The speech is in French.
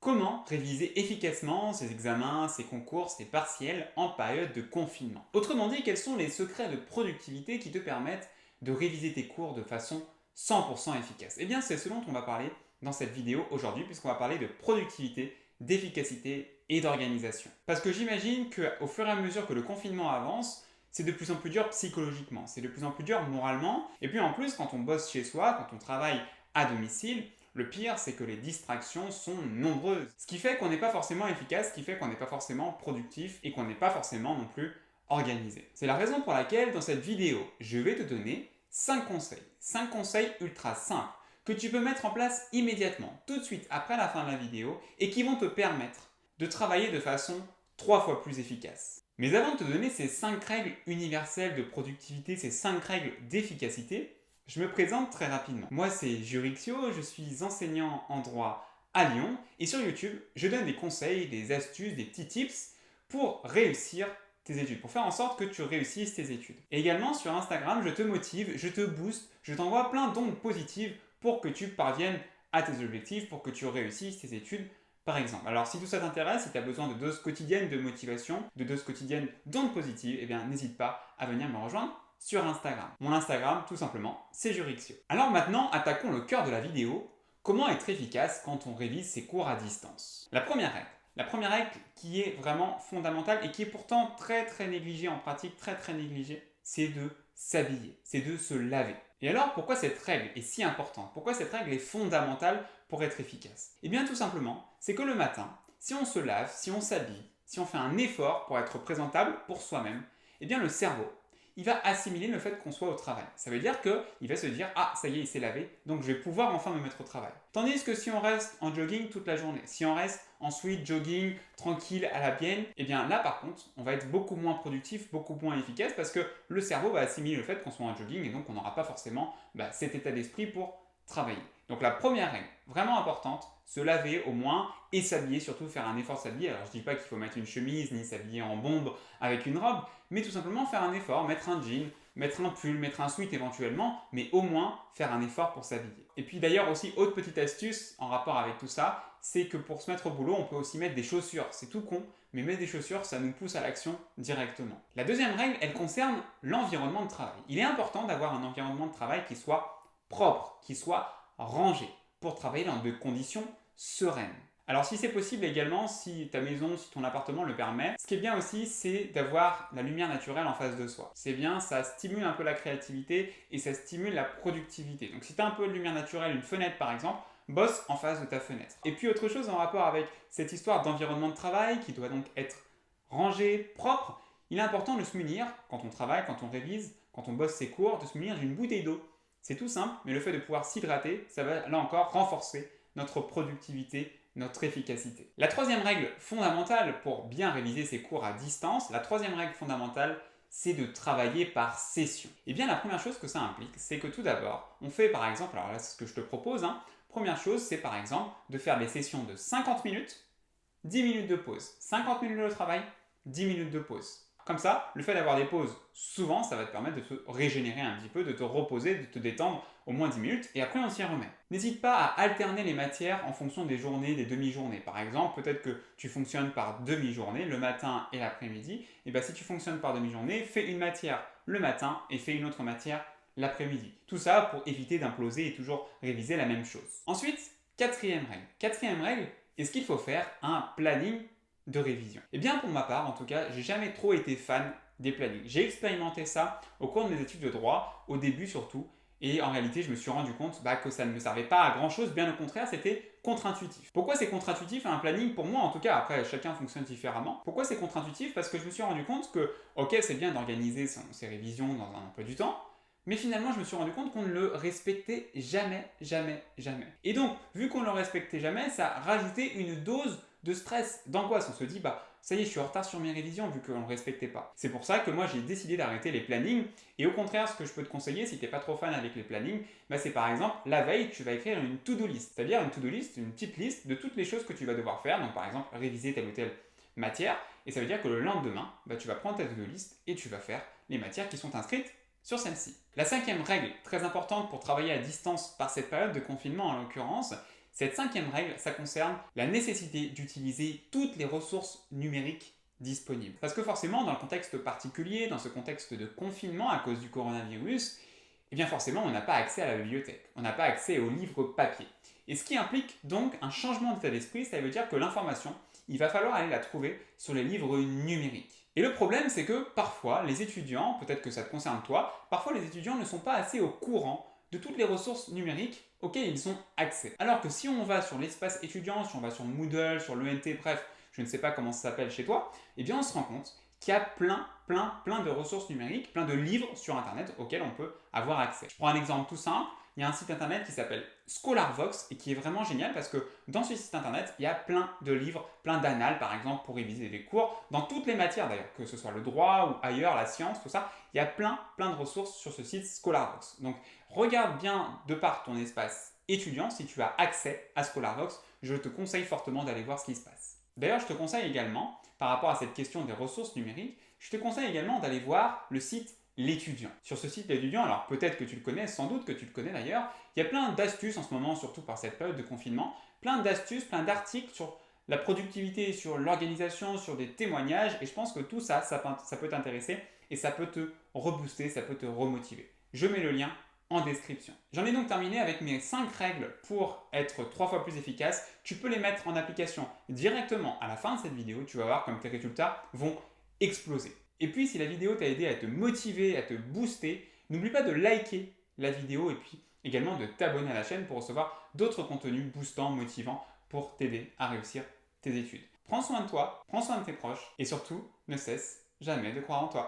Comment réviser efficacement ses examens, ses concours, ses partiels en période de confinement? Autrement dit, quels sont les secrets de productivité qui te permettent de réviser tes cours de façon 100% efficace? Eh bien, c'est ce dont on va parler dans cette vidéo aujourd'hui, puisqu'on va parler de productivité, d'efficacité et d'organisation. Parce que j'imagine qu'au fur et à mesure que le confinement avance, c'est de plus en plus dur psychologiquement, c'est de plus en plus dur moralement, et puis en plus, quand on bosse chez soi, quand on travaille à domicile, le pire, c'est que les distractions sont nombreuses. Ce qui fait qu'on n'est pas forcément efficace, ce qui fait qu'on n'est pas forcément productif et qu'on n'est pas forcément non plus organisé. C'est la raison pour laquelle dans cette vidéo, je vais te donner 5 conseils. 5 conseils ultra simples que tu peux mettre en place immédiatement, tout de suite après la fin de la vidéo et qui vont te permettre de travailler de façon 3 fois plus efficace. Mais avant de te donner ces 5 règles universelles de productivité, ces 5 règles d'efficacité, je me présente très rapidement. Moi, c'est Jurixio, je suis enseignant en droit à Lyon et sur YouTube, je donne des conseils, des astuces, des petits tips pour réussir tes études, pour faire en sorte que tu réussisses tes études. Et également sur Instagram, je te motive, je te booste, je t'envoie plein d'ondes positives pour que tu parviennes à tes objectifs, pour que tu réussisses tes études par exemple. Alors si tout ça t'intéresse, si tu as besoin de doses quotidiennes de motivation, de doses quotidiennes d'ondes positives, eh bien n'hésite pas à venir me rejoindre sur Instagram. Mon Instagram, tout simplement, c'est Jurixio. Alors maintenant, attaquons le cœur de la vidéo. Comment être efficace quand on révise ses cours à distance? La première règle qui est vraiment fondamentale et qui est pourtant très négligée en pratique, très négligée, c'est de s'habiller, c'est de se laver. Et alors, pourquoi cette règle est si importante? Pourquoi cette règle est fondamentale pour être efficace? Eh bien, tout simplement, c'est que le matin, si on se lave, si on s'habille, si on fait un effort pour être présentable pour soi-même, eh bien le cerveau, il va assimiler le fait qu'on soit au travail. Ça veut dire qu'il va se dire « Ah, ça y est, il s'est lavé, donc je vais pouvoir enfin me mettre au travail. » Tandis que si on reste en jogging toute la journée, si on reste en sweat jogging, tranquille, à la bienne, eh bien là par contre, on va être beaucoup moins productif, beaucoup moins efficace parce que le cerveau va assimiler le fait qu'on soit en jogging et donc on n'aura pas forcément cet état d'esprit pour travailler. Donc la première règle, vraiment importante, se laver au moins et s'habiller, surtout faire un effort de s'habiller. Alors je dis pas qu'il faut mettre une chemise ni s'habiller en bombe avec une robe, mais tout simplement faire un effort, mettre un jean, mettre un pull, mettre un sweat éventuellement, mais au moins faire un effort pour s'habiller. Et puis d'ailleurs aussi, autre petite astuce en rapport avec tout ça, c'est que pour se mettre au boulot, on peut aussi mettre des chaussures. C'est tout con, mais mettre des chaussures, ça nous pousse à l'action directement. La deuxième règle, elle concerne l'environnement de travail. Il est important d'avoir un environnement de travail qui soit propre, qui soit rangé, pour travailler dans de conditions sereines. Alors si c'est possible également, si ta maison, si ton appartement le permet, ce qui est bien aussi, c'est d'avoir la lumière naturelle en face de soi. C'est bien, ça stimule un peu la créativité et ça stimule la productivité. Donc si tu as un peu de lumière naturelle, une fenêtre par exemple, bosse en face de ta fenêtre. Et puis autre chose en rapport avec cette histoire d'environnement de travail qui doit donc être rangé, propre, il est important de se munir, quand on travaille, quand on révise, quand on bosse ses cours, de se munir d'une bouteille d'eau. C'est tout simple, mais le fait de pouvoir s'hydrater, ça va là encore renforcer notre productivité, notre efficacité. La troisième règle fondamentale pour bien réviser ses cours à distance, la troisième règle fondamentale, c'est de travailler par session. Et bien la première chose que ça implique, c'est que tout d'abord, on fait par exemple, alors là c'est ce que je te propose, première chose c'est par exemple de faire des sessions de 50 minutes, 10 minutes de pause. 50 minutes de travail, 10 minutes de pause. Comme ça, le fait d'avoir des pauses, souvent, ça va te permettre de te régénérer un petit peu, de te reposer, de te détendre au moins 10 minutes, et après on s'y remet. N'hésite pas à alterner les matières en fonction des journées, des demi-journées. Par exemple, peut-être que tu fonctionnes par demi-journée, le matin et l'après-midi. Et bien si tu fonctionnes par demi-journée, fais une matière le matin et fais une autre matière l'après-midi. Tout ça pour éviter d'imploser et toujours réviser la même chose. Ensuite, quatrième règle. Quatrième règle, est-ce qu'il faut faire un planning de révision? Eh bien pour ma part, en tout cas, j'ai jamais trop été fan des plannings. J'ai expérimenté ça au cours de mes études de droit, au début surtout, et en réalité je me suis rendu compte que ça ne me servait pas à grand chose, bien au contraire c'était contre-intuitif. Pourquoi c'est contre-intuitif un planning? Pour moi en tout cas, après chacun fonctionne différemment. Pourquoi c'est contre-intuitif? Parce que je me suis rendu compte que, ok c'est bien d'organiser ses révisions dans un emploi du temps, mais finalement je me suis rendu compte qu'on ne le respectait jamais. Et donc, vu qu'on ne le respectait jamais, ça rajoutait une dose de stress, d'angoisse. On se dit, ça y est, je suis en retard sur mes révisions vu qu'on ne le respectait pas. C'est pour ça que moi, j'ai décidé d'arrêter les plannings. Et au contraire, ce que je peux te conseiller, si tu n'es pas trop fan avec les plannings, c'est par exemple, la veille, tu vas écrire une to-do list. C'est-à-dire une to-do list, une petite liste de toutes les choses que tu vas devoir faire. Donc par exemple, réviser telle ou telle matière. Et ça veut dire que le lendemain, tu vas prendre ta to-do list et tu vas faire les matières qui sont inscrites sur celle-ci. La cinquième règle, très importante pour travailler à distance par cette période de confinement en l'occurrence, Cette cinquième règle, ça concerne la nécessité d'utiliser toutes les ressources numériques disponibles. Parce que forcément, dans le contexte particulier, dans ce contexte de confinement à cause du coronavirus, eh bien forcément, on n'a pas accès à la bibliothèque, on n'a pas accès aux livres papier. Et ce qui implique donc un changement d'état d'esprit, ça veut dire que l'information, il va falloir aller la trouver sur les livres numériques. Et le problème, c'est que parfois, les étudiants, peut-être que ça te concerne toi, parfois les étudiants ne sont pas assez au courant de toutes les ressources numériques auxquelles ils ont accès. Alors que si on va sur l'espace étudiant, si on va sur Moodle, sur l'ENT, bref, je ne sais pas comment ça s'appelle chez toi, eh bien on se rend compte qu'il y a plein de ressources numériques, plein de livres sur Internet auxquels on peut avoir accès. Je prends un exemple tout simple. Il y a un site internet qui s'appelle ScholarVox et qui est vraiment génial parce que dans ce site internet, il y a plein de livres, plein d'annales par exemple pour réviser les cours, dans toutes les matières d'ailleurs, que ce soit le droit ou ailleurs, la science, tout ça, il y a plein de ressources sur ce site ScholarVox. Donc regarde bien de par ton espace étudiant si tu as accès à ScholarVox, je te conseille fortement d'aller voir ce qui se passe. D'ailleurs, je te conseille également, par rapport à cette question des ressources numériques, je te conseille également d'aller voir le site L'étudiant. Sur ce site L'étudiant, alors peut-être que tu le connais, sans doute que tu le connais d'ailleurs, il y a plein d'astuces en ce moment, surtout par cette période de confinement, plein d'astuces, plein d'articles sur la productivité, sur l'organisation, sur des témoignages, et je pense que tout ça, ça peut t'intéresser et ça peut te rebooster, ça peut te remotiver. Je mets le lien en description. J'en ai donc terminé avec mes 5 règles pour être 3 fois plus efficace. Tu peux les mettre en application directement à la fin de cette vidéo, tu vas voir comme tes résultats vont exploser. Et puis si la vidéo t'a aidé à te motiver, à te booster, n'oublie pas de liker la vidéo et puis également de t'abonner à la chaîne pour recevoir d'autres contenus boostants, motivants pour t'aider à réussir tes études. Prends soin de toi, prends soin de tes proches et surtout, ne cesse jamais de croire en toi.